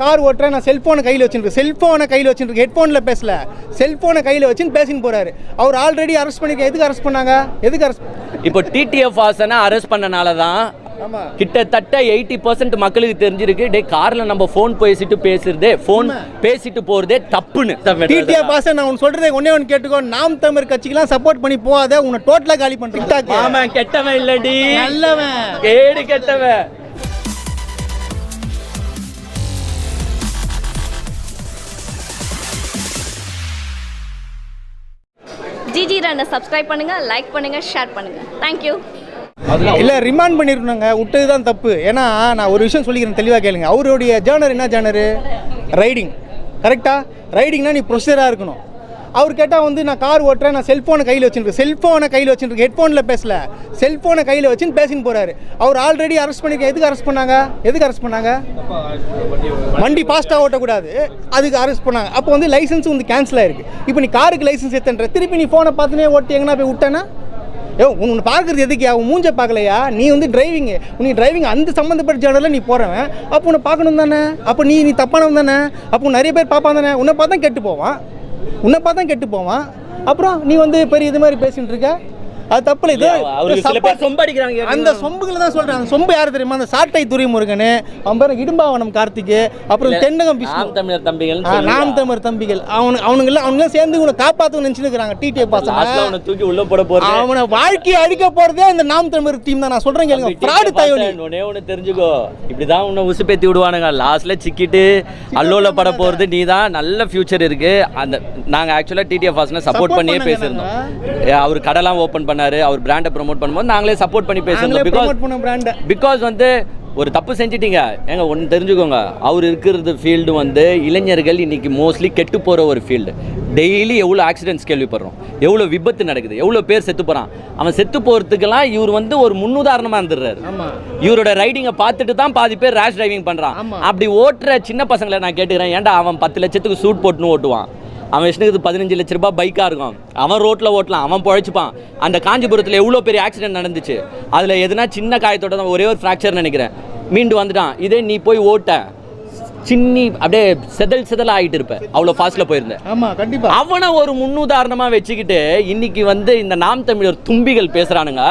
Car ஓட்டுறேன், நான் செல்ஃபோனை கையில் வச்சுருக்கு, ஹெட்ஃபோனில் பேசல, செல்ஃபோனை கையில் வச்சுன்னு பேசின்னு போகிறாரு. அவர் ஆல்ரெடி அரெஸ்ட் பண்ணிருக்க. எதுக்கு அரெஸ்ட் பண்ணாங்க? இப்போ டிடிஎஃப் வாசனை அரெஸ்ட் பண்ணனால தான் கிட்டத்தட்ட 80% மக்களுக்கு தெரிஞ்சிருக்கு, டே கார்ல நம்ம ஃபோன் பேசிட்டு போறதே தப்புன்னு. டிடிஎஃப் வாசன் நான் சொல்றதே ஒன்னே ஒன்று கேட்டுக்கோ, நாம் தமிழ் கட்சிக்கெல்லாம் சப்போர்ட் பண்ணி போகாத, உன்னை டோட்டலா காலி பண்றேன். ஆமா, கெட்டவன் இல்லடி, நல்லவன், கேடு கெட்டவன். ஜிஜி ரன்னை சப்ஸ்கிரைப் பண்ணுங்க, லைக் பண்ணுங்க, ஷேர் பண்ணுங்க. தேங்க்யூ. இல்லை, ரிமாண்ட் பண்ணிருந்தாங்க, விட்டது தான் தப்பு. ஏன்னா நான் ஒரு விஷயம் சொல்லிக்கிறேன், தெளிவாக கேளுங்க. அவருடைய ஜேர்னர் என்ன ஜேர்னரு? ரைடிங். கரெக்டாக ரைடிங்னா நீ ப்ரொசீஜராக இருக்கணும். அவர் கேட்டால் வந்து நான் கார் ஓட்டுறேன், நான் செல்ஃபோனை கையில் வச்சுருக்கு, ஹெட்ஃபோனில் பேசல, செல்ஃபோனை கையில் வச்சுன்னு பேசின்னு போகிறாரு. அவர் ஆல்ரெடி அரெஸ்ட் பண்ணிருக்க. எதுக்கு அரெஸ்ட் பண்ணாங்க? வண்டி ஃபாஸ்ட்டாக ஓட்டக்கூடாது, அதுக்கு அரெஸ்ட் பண்ணாங்க. அப்போ வந்து லைசன்ஸ் வந்து கேன்சல் ஆயிருக்கு. இப்போ நீ காருக்கு லைசன்ஸ் எடுத்துன்ற, திருப்பி நீ ஃபோனை பார்த்துனே ஓட்டி எங்கன்னா போய் விட்டேன்னா, உன்னை பார்க்குறது எதுக்கு? அவன் மூஞ்ச பார்க்கலையா? நீ வந்து டிரைவிங் அந்த சம்மந்தப்பட்ட ஜேர்னலில் நீ போகிறவன், அப்போ உன்னை பார்க்கணும் தானே? அப்போ நீ தப்பானவன் தானே? அப்போ நிறைய பேர் பார்ப்பான் தானே? உன்னை பார்த்தா கெட்டு போவான். அப்புறம் நீ வந்து பெரிய இது மாதிரி பேசிட்டு இருக்க, அது தப்பு. இது அந்த சொம்புகளை தான் சொல்றேன். அந்த சொம்பு யாரு தெரியுமா? அந்த சாட்டை துரைமுருகன், அவன் பேர் இடும்பாவனம் கார்த்திக், அப்புறம் தென்னகம் நாம் தமிழர் தம்பிகள். அவனுங்க சேர்ந்து உன்னை காப்பாற்ற நினைச்சுக்கிறாங்க. டிடிஎஃப் பாசம் தூக்கி உள்ள போட போறது, அவனை வாழ்க்கையை அழிக்க போறதே இந்த நாம் தமிழர் டீம் தான். நான் சொல்றேன் கேளுங்க, ஃப்ராட் தயவுனி. ஒண்ணு தெரிஞ்சுக்கோ, இப்படிதான் உன்னை உசுப்பேத்தி விடுவானுங்க. லாஸ்ட்ல சிக்கிட்டு அல்லோல பட போறது நீ தான். நல்ல ஃபியூச்சர் இருக்கு. அந்த நாங்க ஆக்சுவலா டிடிஎஃப் பாசனை சப்போர்ட் பண்ணியே பேசியிருந்தோம். அவர் கடைலாம் ஓபன் பண்ணாரு, அவர் பிராண்டை ப்ரோமோட் பண்ணும்போது நாங்களே சப்போர்ட் பண்ணி பேசுறோம். பிகாஸ் வந்து ஒரு தப்பு செஞ்சிட்டீங்க. ஏங்க ஒன்று தெரிஞ்சுக்கோங்க, அவர் இருக்கிறது ஃபீல்டு வந்து இளைஞர்கள் இன்னைக்கு மோஸ்ட்லி கெட்டு போகிற ஒரு ஃபீல்டு. டெய்லி எவ்வளோ ஆக்சிடென்ட்ஸ் கேள்விப்படுறோம், எவ்வளோ விபத்து நடக்குது, எவ்வளோ பேர் செத்து போகிறான். அவன் செத்து போகிறதுக்கெல்லாம் இவர் வந்து ஒரு முன்னுதாரணமாக இருந்துடுறாரு. இவரோட ரைடிங்கை பார்த்துட்டு தான் பாதி பேர் ரேஷ் டிரைவிங் பண்ணுறான். அப்படி ஓட்டுற சின்ன பசங்களை நான் கேட்டுக்கிறேன், ஏன்டா அவன் 10 லட்சத்துக்கு சூட் போட்டுன்னு ஓட்டுவான், அவன் இஷ்டத்துக்கு 15 லட்ச ரூபாய் பைக்காக இருக்கும், அவன் ரோட்டில் ஓட்டலாம், அவன் பழைச்சிப்பான். அந்த காஞ்சிபுரத்தில் எவ்வளோ பெரிய ஆக்சிடென்ட் நடந்துச்சு, அதில் எதுனா சின்ன காயத்தோட தான், ஒரே ஒரு ஃப்ராக்சர் நினைக்கிறேன், மீண்டு வந்துட்டான். இதே நீ போய் ஓட்ட சின்னி அப்படியே செதல் ஆகிட்டு இருப்பேன், அவ்வளோ ஃபாஸ்ட்டில் போயிருந்தேன். ஆமாம், கண்டிப்பாக. அவனை ஒரு முன்னுதாரணமாக வச்சுக்கிட்டு இன்னைக்கு வந்து இந்த நாம் தமிழர் தும்பிகள் பேசுகிறானுங்க.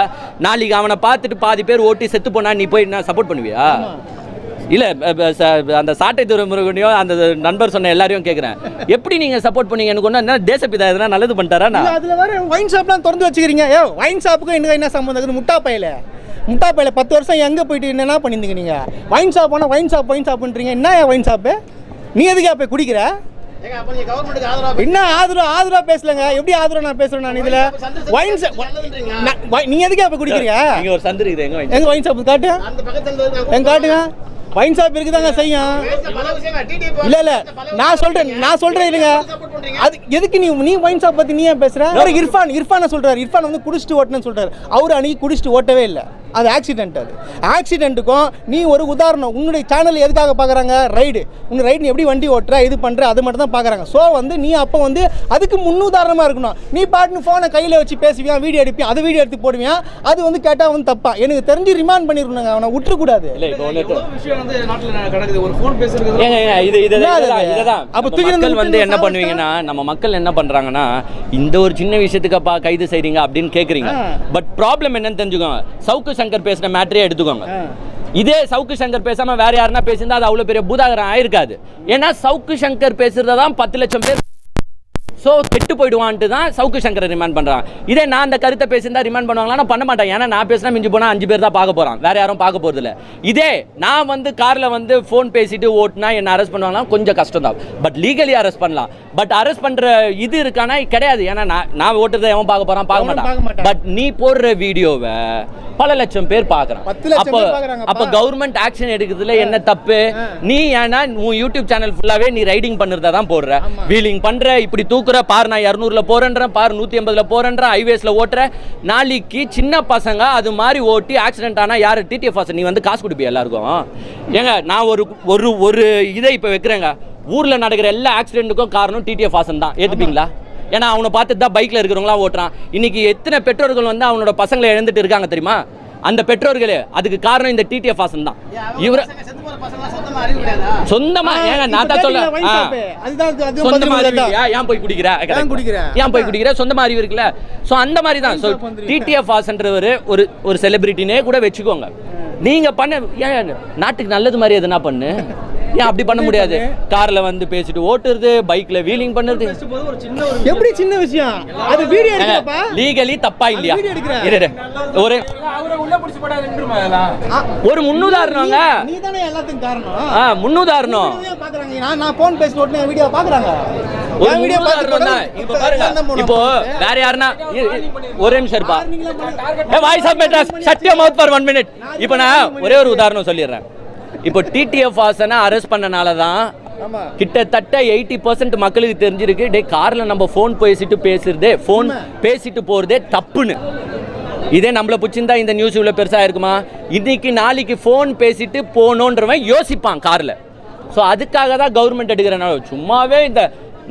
நாளைக்கு அவனை பார்த்துட்டு பாதி பேர் ஓட்டி செத்து போனா நீ போய் என்ன சப்போர்ட் பண்ணுவியா? இல்லை, அந்த சாட்டை துறைமுருகனையும் அந்த நண்பர் சொன்ன எல்லாரையும் கேட்குறேன், எப்படி நீங்கள் சப்போர்ட் பண்ணீங்க? எனக்கு ஒன்று என்ன தேசப்பிதா எதனா நல்லது பண்ணிட்டாரா? அதில் வர ஒயின் ஷாப்லாம் திறந்து வச்சுக்கிறீங்க. ஒயின் ஷாப்புக்கும் என்ன சம்மந்தம் இருக்குது? முட்டா பையில 10 வருஷம் எங்கே போயிட்டு என்ன பண்ணியிருந்தீங்க நீங்கள்? ஒயின் ஷாப் போனால் ஒயின் ஷாப்புன்றீங்க. என்ன ஒயின் ஷாப்பு? நீ எதுக்கு போய் குடிக்கிற? என்ன ஆதரவா பேசலங்க? எப்படி ஆதரவா நான் பேசுறேன்? நான் இதுல ஒயின் ஷாப் நீ எதுக்கு போய் குடிக்கிறீங்க? ஒரு சந்திரி எங்க ஒயின் ஷாப் காட்டு, எங்க காட்டுங்க. ஒயின் ஷாப் இருக்குதாங்க செய்யும். இல்ல நான் சொல்றேன் இல்லைங்க, அது எதுக்கு நீ ஒயின் ஷாப் பத்தி நீ ஏன் பேசுற? இர்ஃபான் சொல்றாரு, இர்ஃபான் வந்து குடிச்சிட்டு ஓட்டணும்னு சொல்றாரு. அவரு அன்னைக்கு குடிச்சிட்டு ஓட்டவே இல்லை, அது ஆக்சிடென்ட். அது ஆக்சிடென்ட்டுக்கும் நீ ஒரு உதாரணம். உன்னுடைய சேனல் எதுக்காக பார்க்குறாங்க? ரைடு. உன் ரைடு நீ எப்படி வண்டி ஓட்டுற, இது பண்ணுற, அது மட்டும் தான் பார்க்குறாங்க. ஸோ வந்து நீ அப்போ வந்து அதுக்கு முன்னுதாரணமாக இருக்கணும். நீ பாட்டுன்னு ஃபோனை கையில் வச்சு பேசுவியான், வீடியோ எடுப்பியான், அதை வீடியோ எடுத்து போடுவியான், அது வந்து கேட்டால் வந்து தப்பா. எனக்கு தெரிஞ்சு ரிமாண்ட் பண்ணிருந்தாங்க, அவனை விட்டுறக்கூடாது. வந்து என்ன பண்ணுவீங்கன்னா, நம்ம மக்கள் என்ன பண்றாங்கன்னா, இந்த ஒரு சின்ன விஷயத்துக்கு கைது செய்றீங்க அப்படின்னு கேட்குறீங்க. பட் ப்ராப்ளம் என்னன்னு தெரிஞ்சுக்கோங்க. சவுக்கு சங்கர் பேசின மேட்டரே எடுத்துக்கோங்க. இதே சவுக்கு சங்கர் பேசாம வேற யாருன்னா பேசியிருந்தா அது அவ்வளவு பெரிய பூதாகரம் ஆயிருக்காது. ஏன்னா சவுக்கு சங்கர் பேசுறதான் 10 லட்சம் பேர் ஸோ கெட்டு போயிடுவான்ட்டு தான் சவுக்கு சங்கரை ரிமாண்ட் பண்ணுறான். இதே நான் அந்த கருத்தை பேசியிருந்தா ரிமாண்ட் பண்ணுவாங்களா? நான் பண்ண மாட்டேன். ஏன்னா நான் பேசினா மிஞ்சி போனால் 5 பேர் தான் பார்க்க போகிறான், வேற யாரும் பார்க்க போகிறது இல்லை. இதே நான் வந்து காரில் வந்து ஃபோன் பேசிட்டு ஓட்டுனா என்ன அரெஸ்ட் பண்ணுவாங்களா? கொஞ்சம் கஷ்டம் தான். பட் லீகலி அரெஸ்ட் பண்ணலாம். பட் அரெஸ்ட் பண்ணுற இது இருக்கானா? கிடையாது. ஏன்னா நான் ஓட்டுறதை எவன் பார்க்க போகிறான்? பார்க்க மாட்டான். பட் நீ போடுற வீடியோவை பல லட்சம் பேர் பார்க்குறான். அப்போ கவர்மெண்ட் ஆக்ஷன் எடுக்கிறதுல என்ன தப்பு? நீ ஏன்னா உன் யூடியூப் சேனல் ஃபுல்லாகவே நீ ரைடிங் பண்ணுறதா தான் போடுற, வீலிங் பண்ணுற, இப்படி தூக்குற, பார் நான் 200ல போறேன்றேன், பார் 180ல போறேன்றேன், ஹைவேஸ்ல ஓட்டுற. நாளைக்கு சின்ன பசங்க அது மாதிரி ஓட்டி ஆக்சிடென்ட் ஆனா யாரு? டிடிஎஃப் வாசன். நீ வந்து காசு கொடுப்பியா எல்லாருக்கும்? ஏங்க நான் ஒரு இதை இப்போ வைக்கிறேங்க, ஊர்ல நடக்கிற எல்லா ஆக்சிடென்ட்டுக்கும் காரணம் டிடிஎஃப் வாசன் தான். ஏத்துப்பீங்களா? ஏன்னா அவனை பார்த்துட்டு தான் பைக்ல இருக்கிறவங்களாம் ஓட்டுறான். இன்னைக்கு எத்தனை பெற்றோர்கள் வந்து அவனோட பசங்களை இழந்துட்டு இருக்காங்க தெரியுமா? அந்த பெற்றோர்களே அதுக்கு காரணம் இந்த டிடிஎஃப் வாசன் தான். இவர சொந்தமா ஏங்க நான் தான் சொல்ல சொந்தமா அறிவியா ஏன் போய் குடிக்கிற ஏன் போய் குடிக்கிற சொந்தமா அறிவு இருக்குல்ல. ஸோ அந்த மாதிரி தான். ஸோ டிடிஎஃப் வாசன்றவர் ஒரு செலிபிரிட்டினே கூட வச்சுக்கோங்க. நீங்க பண்ண ஏன் நாட்டுக்கு நல்லது மாதிரி எதுனா பண்ணு, ஏன் அப்படி பண்ண முடியாது? கார்ல வந்து பேசிட்டு ஓட்டுறது, பைக்ல வீலிங் பண்ணுறது எப்படி சின்ன விஷயம்? அது வீடியோ எடுக்கறப்பா லீகலி தப்பா இல்லையா? ஒரு முன்னுதாரணங்க. நீ தானே எல்லாத்துக்கும் காரணம். முன்னுதாரணம் பாக்குறாங்க. நான் போன் பேசி ஓட்டுன வீடியோ பாக்குறாங்க. ஒரு முன்னுதாரணம் தான். இப்ப பாருங்க, இப்போ வேற யாருன்னா ஒரே நிமிஷம் இருப்பா. Voice of Madras shut your mouth for 1 minute. இப்போ நான் ஒரே ஒரு உதாரணம் சொல்லிடுறேன். இப்போ டிடிஎஃப் வாசனை அரெஸ்ட் பண்ணனால தான் கிட்டத்தட்ட 80% மக்களுக்கு தெரிஞ்சிருக்கு, டே கார்ல நம்ம ஃபோன் பேசிட்டு போறதே தப்புன்னு. இதே நம்மளை பிடிச்சிருந்தா இந்த நியூஸ் இவ்வளோ பெருசாக இருக்குமா? இன்னைக்கு நாளைக்கு ஃபோன் பேசிட்டு போகணுன்றவன் யோசிப்பான் காரில். ஸோ அதுக்காக தான் கவர்மெண்ட் எடுக்கிறனால சும்மாவே இந்த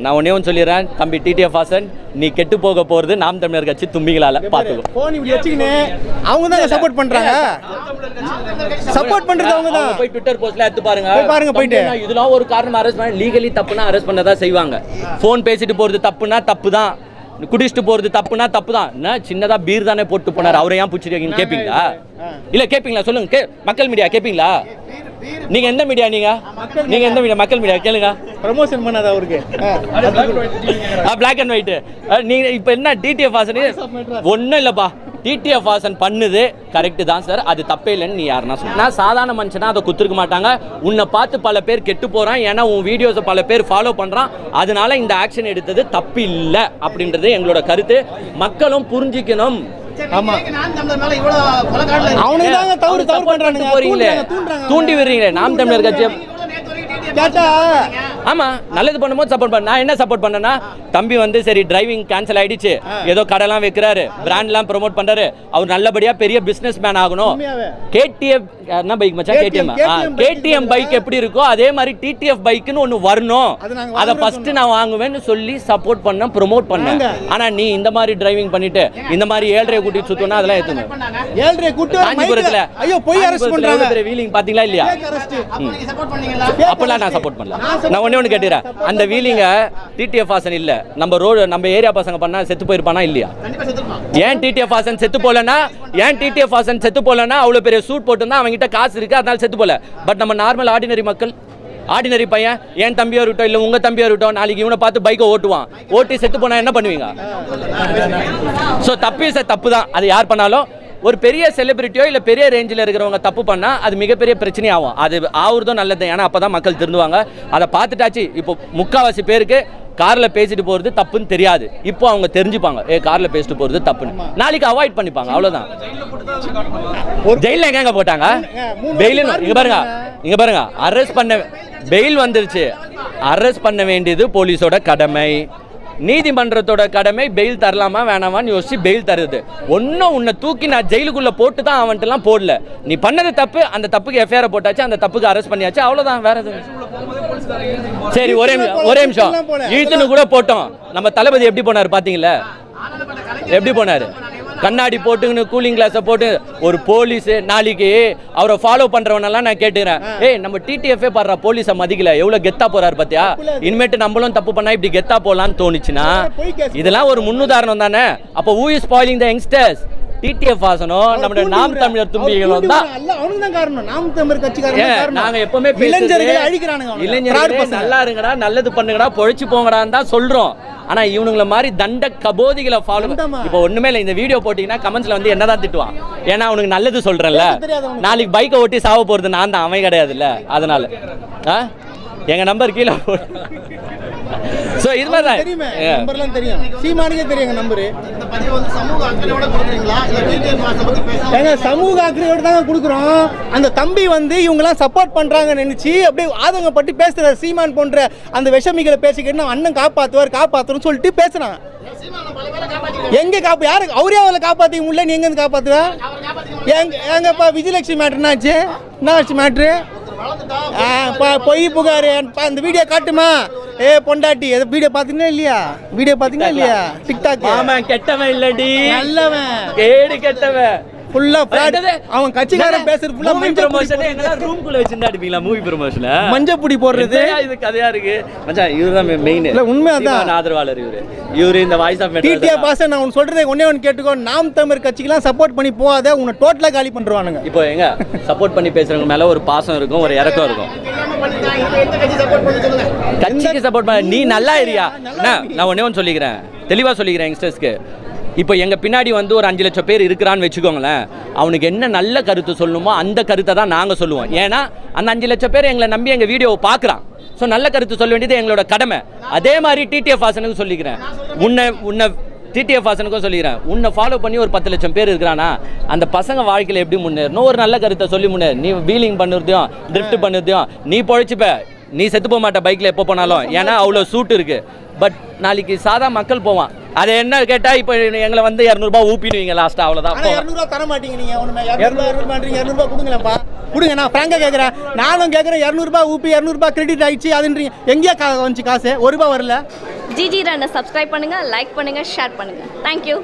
நான் ஒன்னே ஒன்று சொல்லிடுறேன் தம்பி டிடிஎஃப் வாசன், நீ கெட்டு போக போகிறது நாம் தமிழர் கட்சி தும்பிகளால் பார்த்துக்கோ. ஃபோன் இப்படி வச்சுக்கினே அவங்க தான் சப்போர்ட் பண்ணுறாங்க. சப்போர்ட் பண்ணுறது அவங்க தான். போய் ட்விட்டர் போஸ்ட்ல எடுத்து பாருங்க போயிட்டு இதெல்லாம் ஒரு காரணம் அரெஸ்ட் பண்ண லீகலி தப்புனா அரெஸ்ட் பண்ண தான் செய்வாங்க. ஃபோன் பேசிட்டு போகிறது தப்புனா தப்பு தான், குடிச்சிட்டு போகிறது தப்புனா தப்பு தான். என்ன சின்னதாக பீர் தானே போட்டு போனார், அவரை ஏன் பிடிச்சிருக்கீங்க கேட்பீங்களா? இல்லை கேட்பீங்களா? சொல்லுங்க. மக்கள் மீடியா கேட்பீங்களா? நீங்க எந்த மீடியா? நீங்க எந்த மீடியா? மக்கள் மீடியா கேளுங்க. ப்ரமோஷன் பண்ணாத அவருக்கு பிளாக் அண்ட் ஒயிட். நீங்க இப்போ என்ன டிடிஎஃப் வாசன் ஒன்றும் இல்லைப்பா. டிடிஎஃப் வாசன் பண்ணுது கரெக்டு தான் சார், அது தப்பே இல்லைன்னு நீ யாருன்னா சொன்னா சாதாரண மனுஷனா அதை குத்துருக்க மாட்டாங்க. உன்னை பார்த்து பல பேர் கெட்டு போகிறான், ஏன்னா உன் வீடியோஸை பல பேர் ஃபாலோ பண்ணுறான். அதனால இந்த ஆக்ஷன் எடுத்தது தப்பு இல்லை அப்படின்றது எங்களோட கருத்து. மக்களும் புரிஞ்சிக்கணும். தூண்டி விடுறீங்களே நாம் தமிழர் கட்சி. ஆமா நல்லது பண்ணும்போது சப்போர்ட் பண்ண. நான் என்ன சப்போர்ட் பண்ணேன்னா, தம்பி வந்து சரி டிரைவிங் கேன்சல் ஆயிடுச்சு, ஏதோ கடைலாம் வைக்கிறாரு, பிராண்ட்லாம் ப்ரோமோட் பண்றாரு, அவர் நல்லபடியா பெரிய பிசினஸ் மேன் ஆகணும். கேடிஎஃப் என்ன பைக் மச்சான்? கேடிஎம் பைக் எப்படி இருக்கோ அதே மாதிரி டிடிஎஃப் பைக்னு ஒன்று வரணும், அதை ஃபர்ஸ்ட் நான் வாங்குவேன்னு சொல்லி சப்போர்ட் பண்ண ப்ரோமோட் பண்ணேன். ஆனா நீ இந்த மாதிரி டிரைவிங் பண்ணிட்டு இந்த மாதிரி 7.5 கூட்டிட்டு சுத்தணும், அதெல்லாம் ஏத்துங்க. 7.5 கூட்டி காஞ்சிபுரத்துல ஐயோ போய் அரெஸ்ட் பண்றாங்க. வீலிங் பாத்தீங்களா இல்லையா? அப்பெல்லாம் நான் சப்போர்ட் பண்ணல. நான் ஒண்ணு கேட்டுறேன், அந்த வீலிங்க டிடிஎஃப் வாசன் இல்ல நம்ம ரோடு நம்ம ஏரியா பசங்க பண்ணா செத்து போயிருப்பானா இல்லையா? ஏன் டிடிஎஃப் வாசன் செத்து போலனா? ஏன் டிடிஎஃப் வாசன் செத்து போலனா? அவ்வளவு பெரிய சூட் போட்டுருந்தா அவங்ககிட்ட காசு இருக்கு அதனால செத்து போல. பட் நம்ம நார்மல் ஆர்டினரி மக்கள், ஆர்டினரி பையன் என் தம்பியா இருக்கட்டும் இல்லை உங்க தம்பியா இருக்கட்டும், நாளைக்கு இவனை பார்த்து பைக்கை ஓட்டுவான், ஓட்டி செத்து போனா என்ன பண்ணுவீங்க? ஸோ தப்பு சார் தப்பு தான். அது யார் பண்ணாலும் ஒரு பெரிய செலிபிரிட்டியோ இல்லை பெரிய ரேஞ்சில் இருக்கிறவங்க தப்பு பண்ணால் அது மிகப்பெரிய பிரச்சனை ஆகும். அது ஆகுறதும் நல்லது, ஏன்னா அப்போ தான் மக்கள் திருந்துவாங்க. அதை பார்த்துட்டாச்சு. இப்போ முக்கால்வாசி பேருக்கு காரில் பேசிட்டு போகிறது தப்புன்னு தெரியாது. இப்போ அவங்க தெரிஞ்சுப்பாங்க, காரில் பேசிட்டு போகிறது தப்புன்னு. நாளைக்கு அவாய்ட் பண்ணிப்பாங்க, அவ்வளோதான். ஜெயிலில் எங்க போட்டாங்க? பெயில் இங்கே பாருங்க அரெஸ்ட் பண்ண பெயில் வந்துருச்சு. அரெஸ்ட் பண்ண வேண்டியது போலீஸோட கடமை, நீதிமன்றத்தோட கடமை. பெயில் தரலாமா வேணாமான்னு யோசிச்சு பெயில் தருது. ஒன்னும் உன்னை தூக்கி நான் ஜெயிலுக்குள்ள போட்டு தான் அவன்ட்டுலாம் போடல. நீ பண்ணது தப்பு, அந்த தப்புக்கு எஃப்ஐஆர் போட்டாச்சு, அந்த தப்புக்கு அரெஸ்ட் பண்ணியாச்சு, அவ்வளவுதான். வேற எதுவும் சரி ஒரே நிமிஷம் இழுத்துன்னு கூட போட்டோம். நம்ம தளபதி எப்படி போனார் பாத்தீங்களா? எப்படி போனாரு? கண்ணாடி போட்டுன்னு கூலிங் கிளாஸை போட்டு. ஒரு போலீஸ் நாளைக்கு அவரை ஃபாலோ பண்றவனெல்லாம் நான் கேட்டுக்கிறேன், நம்ம டிடிஎஃப்ஏ பாடுற போலீஸை மதிக்கல, எவ்வளவு கெத்தா போறாரு பாத்தியா? இனிமேட்டு நம்மளும் தப்பு பண்ணா இப்படி கெத்தா போலான்னு தோணுச்சுன்னா இதெல்லாம் ஒரு முன்னுதாரணம் தானே. அப்போ who is spoiling the youngsters? TTF வாசனும் நம்ம நாம் தமிழர் தும்பிகளும் தான். நாம் தமிழர் கட்சிக்காரங்க நாங்க எப்பவுமே இளைஞர்கள் நல்லா இருங்கடா, நல்லது பண்ணுங்கடா, பொழைச்சு போங்கடான்னு தான் சொல்றோம். ஆனா இவனுங்கள மாதிரி தண்ட கபோதிகளை ஃபாலோ. இப்போ ஒண்ணுமே இல்லை, இந்த வீடியோ போட்டீங்கன்னா கமெண்ட்ஸ்ல வந்து என்னதான் திட்டுவான், ஏன்னா அவனுக்கு நல்லது சொல்றேன்ல. நாளைக்கு பைக்கை ஓட்டி சாவ போறது நான் தான், அவன் கிடையாதுல்ல. அதனால எங்க நம்பர் கீழே சோ இது மாதிரி தான் நம்பர்லாம் தெரியும். சீமானுக்கே தெரியுங்க நம்பர். இந்த பதிவு வந்து சமூக அக்கறையோட கொடுக்குறீங்களா இல்ல டிடிஎஃப் வாசனை பத்தி பேச? ஏங்க சமூக அக்கறையோட தான் கொடுக்குறோம். அந்த தம்பி வந்து இவங்க எல்லாம் சப்போர்ட் பண்றாங்கன்னு நினைச்சு அப்படியே ஆதங்கப்பட்டு பேசுற சீமான் போன்ற அந்த விஷமிகளை பேசிக்கிட்டு அண்ணன் காப்பாத்துறோம்னு சொல்லிட்டு பேசுறான். எங்க யாரு அவரே அவளை காப்பாத்திக்க முடியல, நீ எங்க இருந்து காப்பாத்துவ? எங்கப்பா விஜயலட்சுமி மேட்ரு என்னாச்சு? என்ன ஆச்சு மேட்ரு? பொய் புகாரு. அந்த வீடியோ காட்டுமா? பொண்டாட்டி வீடியோ பாத்தீங்கன்னா இல்லையா? வீடியோ பாத்தீங்கன்னா இல்லையா? டிக்டாக். ஆமா கெட்டவன் இல்லடி, நல்லவன், கேடு கெட்டவன். ஃபுல்லா ஃப்ராட். அவன் கட்சிக்காரன் பேசுறது ஃபுல்லா மூவி ப்ரமோஷன் எங்கலாம் ரூம்குள்ள வச்சிருந்தா அடிப்பீங்களா மூவி ப்ரமோஷன்ல மஞ்சப்பொடி போடுறது. இது கதையா இருக்கு மச்சான். இவர்தான் மெயின். இல்ல உண்மை அதான். ஆதரவாளர் இவரு இந்த வாய்ஸ் ஆஃப் டிடிஏ பாஸ் நான் உன் சொல்றதை ஒண்ணே ஒன்று கேட்டுக்கோ. நாம் தமிழ் கட்சிக்கெல்லாம் சப்போர்ட் பண்ணி போகாத, உன்னை டோட்டலா காலி பண்றானுங்க. இப்போ எங்க சப்போர்ட் பண்ணி பேசுறவங்க மேல ஒரு பாசம் இருக்கும், ஒரு இறக்கம் இருக்கும். கட்சிக்கு சப்போர்ட் பண்ண நீ நல்லா ஏரியா. நான் ஒண்ணே ஒன்று சொல்லிக்கிறேன், தெளிவா சொல்லிக்கிறேன் யங்ஸ்டர்ஸ்க்கு. இப்போ எங்கள் பின்னாடி வந்து ஒரு 5 லட்சம் பேர் இருக்கிறான்னு வச்சுக்கோங்களேன். அவனுக்கு என்ன நல்ல கருத்து சொல்லணுமோ அந்த கருத்தை தான் நாங்கள் சொல்லுவோம். ஏன்னா அந்த 5 லட்சம் பேர் எங்களை நம்பி எங்கள் வீடியோவை பார்க்குறான். ஸோ நல்ல கருத்து சொல்ல வேண்டியது எங்களோட கடமை. அதே மாதிரி டிடிஎஃப் வாசனுக்கு சொல்லிக்கிறேன், உன்னை டிடிஎஃப் வாசனுக்கும் சொல்லிக்கிறேன், உன்னை ஃபாலோ பண்ணி ஒரு 10 லட்சம் பேர் இருக்கிறானா அந்த பசங்க வாழ்க்கையில் எப்படி முன்னேறணும், ஒரு நல்ல கருத்தை சொல்லி முன்னேறு. நீ வீலிங் பண்ணுறதையும் ட்ரிஃப்ட் பண்ணுறதையும் நீ பொழைச்சிப்ப, நீ செத்து போக மாட்ட பைக்கில் எப்போ போனாலும், ஏன்னா அவ்வளோ சூட் இருக்குது. பட் நாளைக்கு சாதா மக்கள் போவான். அது என்ன கேட்டால் இப்போ எங்களை வந்து 200 ரூபாய் ஊப்பிடுவீங்க லாஸ்ட்டாக, அவ்வளோதான். 200 ரூபா தர மாட்டீங்க நீங்கள். 200 ரூபா கொடுங்களேன்ப்பா, கொடுங்க. நான் ஃப்ராங்காக கேட்குறேன், நானும் கேட்குறேன். 200 ரூபா ஊப்பி 200 ரூபா கிரெடிட் ஆயிடுச்சு அதுன்றீங்க. எங்கேயா வந்துச்சு காசு? 1 ரூபா வரல. ஜிஜி ரனை சப்ஸ்கிரைப் பண்ணுங்க, லைக் பண்ணுங்க, ஷேர் பண்ணுங்க. தேங்க்யூ.